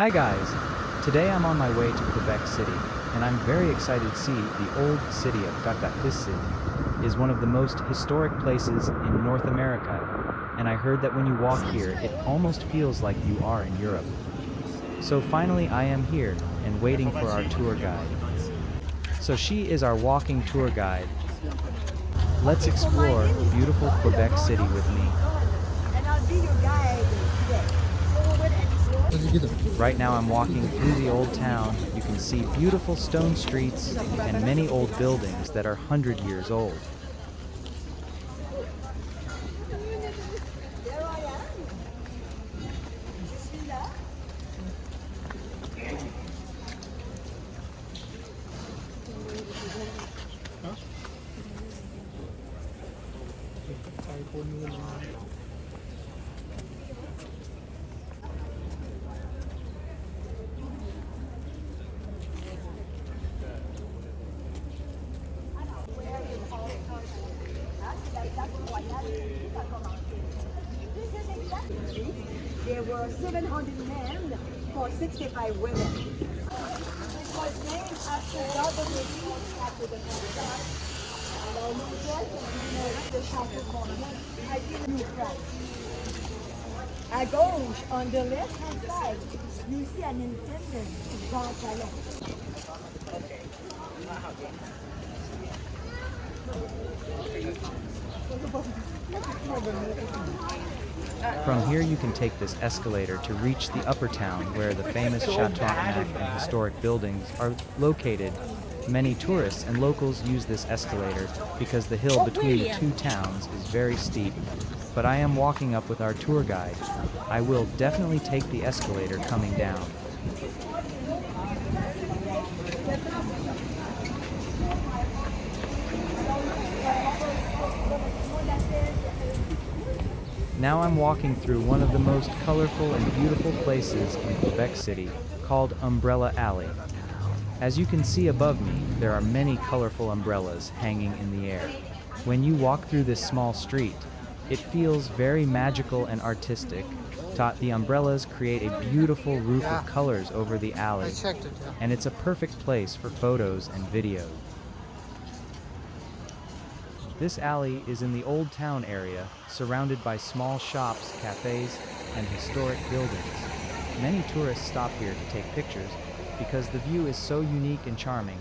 Hi guys! Today I'm on my way to Quebec City, and I'm very excited to see the old city of Quebec. This city is one of the most historic places in North America, and I heard that when you walk here, it almost feels like you are in Europe. So finally I am here, and waiting for our tour guide. So she is our walking tour guide. Let's explore beautiful Quebec City with me. And I'll be your guide today. Right now I'm walking through the old town. You can see beautiful stone streets and many old buildings that are 100 years old. There I am. Je suis là. There were 700 men for 65 women. It was named after Governor after the French. Alors, l'hôtel est de Château Convent a été New France. À gauche, on the left-hand side, you see an intendant, Jean Talon. From here you can take this escalator to reach the upper town where the famous Chateau and historic buildings are located. Many tourists and locals use this escalator because the hill between the two towns is very steep. But I am walking up with our tour guide. I will definitely take the escalator coming down. Now I'm walking through one of the most colorful and beautiful places in Quebec City, called Umbrella Alley. As you can see above me, there are many colorful umbrellas hanging in the air. When you walk through this small street, it feels very magical and artistic. The umbrellas create a beautiful roof of colors over the alley, and it's a perfect place for photos and video. This alley is in the Old Town area, surrounded by small shops, cafes, and historic buildings. Many tourists stop here to take pictures because the view is so unique and charming.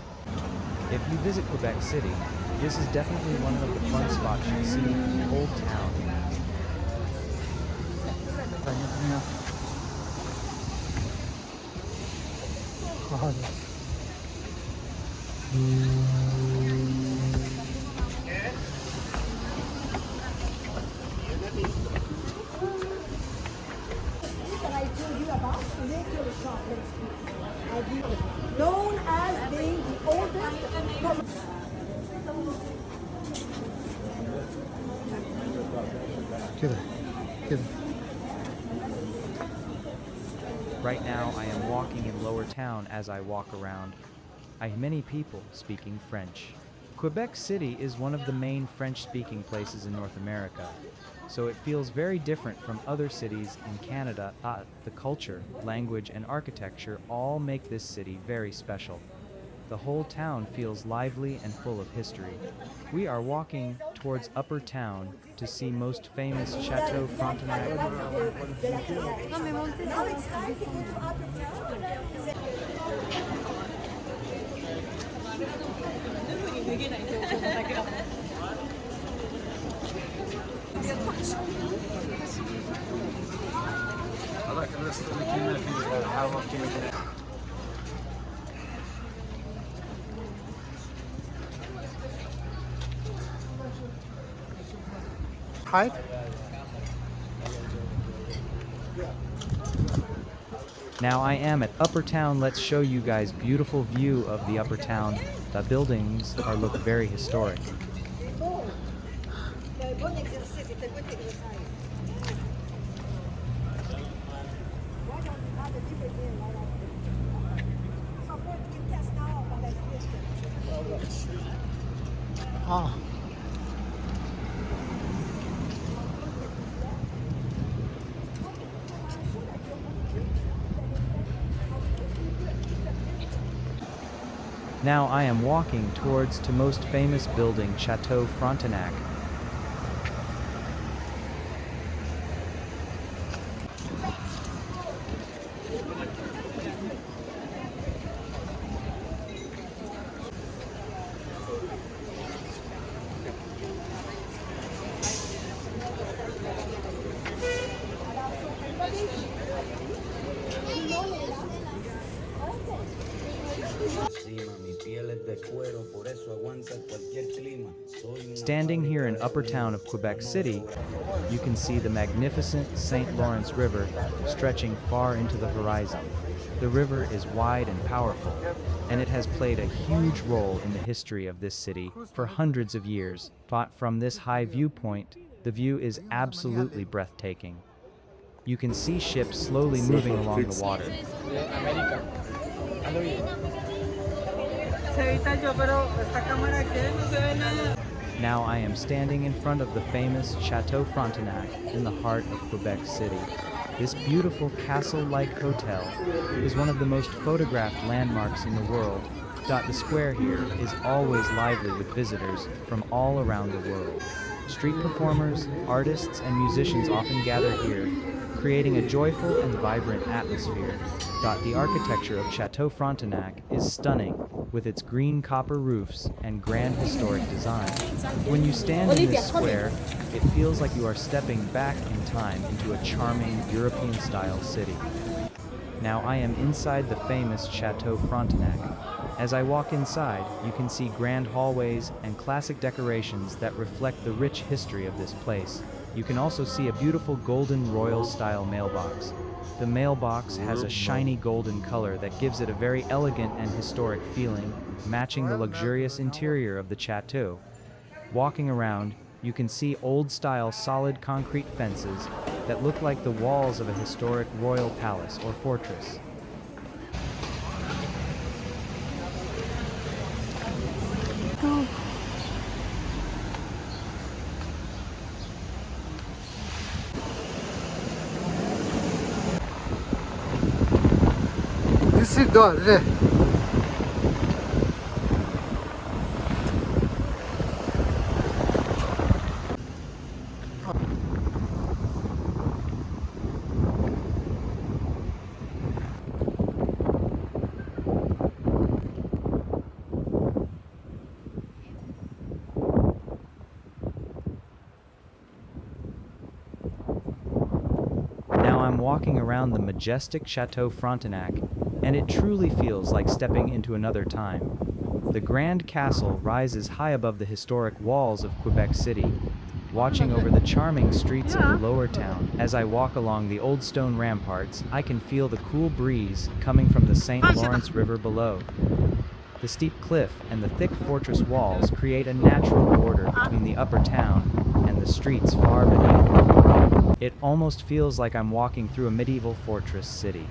If you visit Quebec City, this is definitely one of the fun spots you'll see in the Old Town. That I told you about, Little Chocolate Street. Known as being the oldest. Right now I am walking in Lower Town. As I walk around, I have many people speaking French. Quebec City is one of the main French-speaking places in North America, so it feels very different from other cities in Canada. The culture, language, and architecture all make this city very special. The whole town feels lively and full of history. We are walking towards Upper Town to see most famous Chateau Frontenac. Now it's time to go to Upper Town. Hi. Now I am at Upper Town. Let's show you guys beautiful view of the Upper Town. The buildings look very historic. Bon exercice, c'est un bon exercice. Why don't you have a different name right after? So, pour une castor par la suite. Ah. Now I am walking towards to most famous building Chateau Frontenac. Standing here in upper town of Quebec City, you can see the magnificent St. Lawrence River stretching far into the horizon. The river is wide and powerful, and it has played a huge role in the history of this city for hundreds of years. But from this high viewpoint, the view is absolutely breathtaking. You can see ships slowly moving along the water. Now I am standing in front of the famous Chateau Frontenac in the heart of Quebec City. This beautiful castle-like hotel is one of the most photographed landmarks in the world. The square here is always lively with visitors from all around the world. Street performers, artists, and musicians often gather here, creating a joyful and vibrant atmosphere. The architecture of Chateau Frontenac is stunning, with its green copper roofs and grand historic design. When you stand in this square, it feels like you are stepping back in time into a charming European-style city. Now I am inside the famous Chateau Frontenac. As I walk inside, you can see grand hallways and classic decorations that reflect the rich history of this place. You can also see a beautiful golden royal-style mailbox. The mailbox has a shiny golden color that gives it a very elegant and historic feeling, matching the luxurious interior of the chateau. Walking around, you can see old-style solid concrete fences that look like the walls of a historic royal palace or fortress. Dörre. Now I'm walking around the majestic Chateau Frontenac, and it truly feels like stepping into another time. The Grand Castle rises high above the historic walls of Quebec City, watching over the charming streets of the lower town. As I walk along the old stone ramparts, I can feel the cool breeze coming from the St. Lawrence River below. The steep cliff and the thick fortress walls create a natural border between the upper town and the streets far beneath. It almost feels like I'm walking through a medieval fortress city.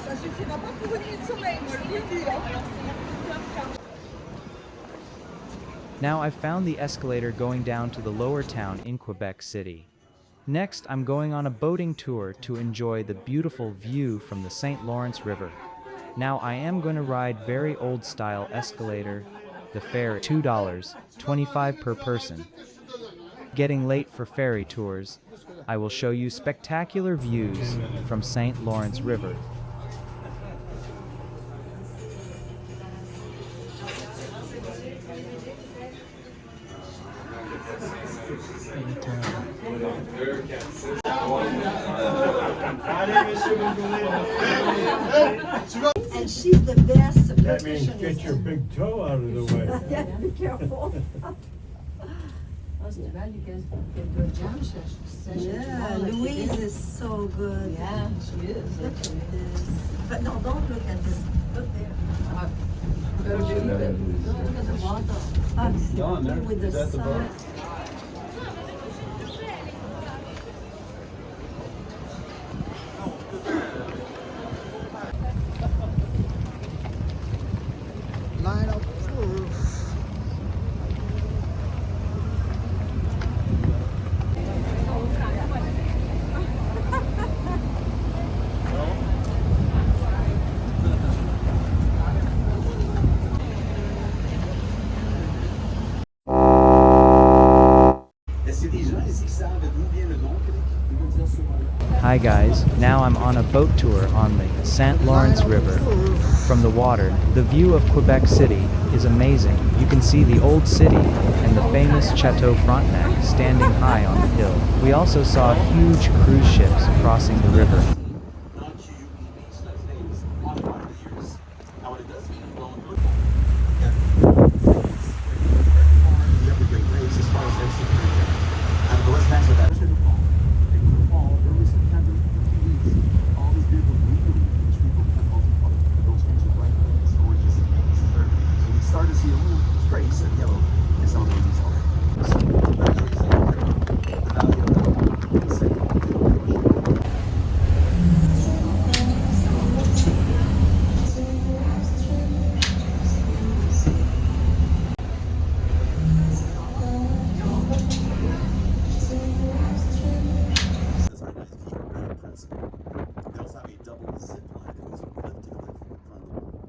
Ça suffira pas pour une nuit de sommeil, moi je vous le dis. Now I've found the escalator going down to the lower town in Quebec City. Next, I'm going on a boating tour to enjoy the beautiful view from the St. Lawrence River. Now I am going to ride very old-style escalator. The fare $2.25 per person. Getting late for ferry tours, I will show you spectacular views from St. Lawrence River. And she's the best That means percussionist. get your big toe out of the way. Yeah, be careful. It's too bad you guys get to a jam session. Yeah, Louise is so good. Yeah, she is. Look at this. But no, don't look at this. Look there. Better do it. Look at the water. With the sun. Line of proof. Est-ce qu'il y a des gens ici qui savent d'où vient le nom Québec? Ils vont dire souvent. Hi guys, now I'm on a boat tour on the St. Lawrence River. From the water, the view of Quebec City is amazing. You can see the old city and the famous Chateau Frontenac standing high on the hill. We also saw huge cruise ships crossing the river. Non-QUP beach, that's names on water years. Now what it does mean is blowing good. You have the Great Lakes as far as their security. And the West Banks with that. Especially the fall. They go to the fall, early September, for 2 weeks. All these beautiful greenery, which people can multiply. Those things are bright, it's gorgeous. It's very. So we start to see a little trace of yellow in some of those already. The valley of the St. That's very nice view, very impressive. They also have a double zip line that goes from cliff to cliff in front of the wall.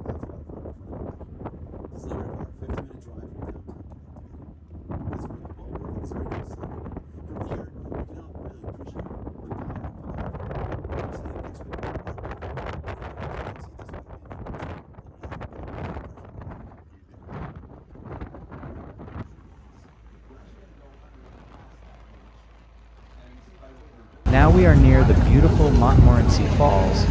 It's not very far, 15-minute drive from downtown. It's really well worth it. It's very nice. From here, you cannot really appreciate the view. There's the next bit of water. You can see this way. Now we are near the beautiful Montmorency Falls,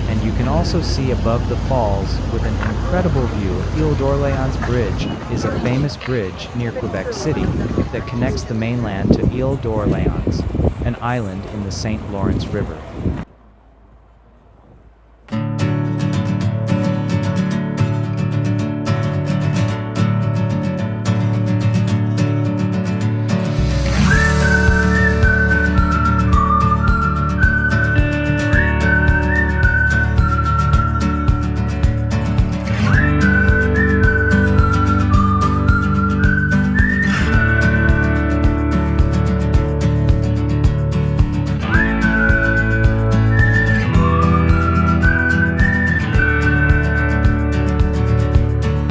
and you can also see above the falls with an incredible view Ile d'Orléans Bridge is a famous bridge near Quebec City that connects the mainland to Ile d'Orléans, an island in the St. Lawrence River.